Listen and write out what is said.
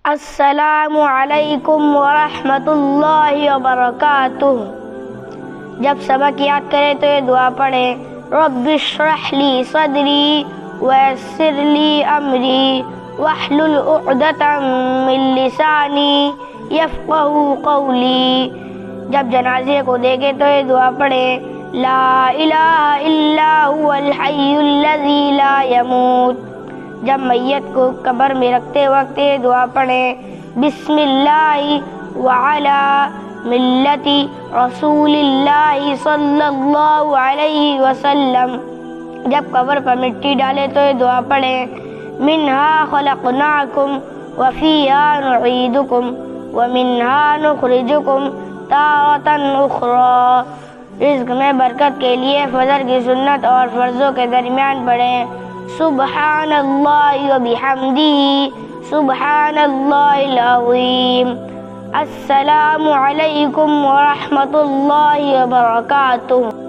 السلام علیکم ورحمۃ اللہ وبرکاتہ۔ جب سبق یاد کرے تو یہ دعا پڑھیں، رب اشرح لی صدری ویسر لی امری واحلل عقدۃ من لسانی یفقہوا قولی۔ جب جنازے کو دیکھے تو یہ دعا پڑھیں، لا الہ الا هو الحی الذی لا یموت۔ جب میت کو قبر میں رکھتے وقت یہ دعا پڑھیں، بسم اللہ وعلی ملت رسول اللہ صلی اللہ علیہ وسلم۔ جب قبر پر مٹی ڈالے تو یہ دعا پڑھیں، منہا خلقناکم وفیہا نعیدکم ومنہا نخرجکم تارۃ اخری۔ رزق میں برکت کے لیے فجر کی سنت اور فرضوں کے درمیان پڑھیں، سبحان اللہ وبحمدہ سبحان اللہ العظیم۔ السلام علیکم ورحمۃ اللہ وبرکاتہ۔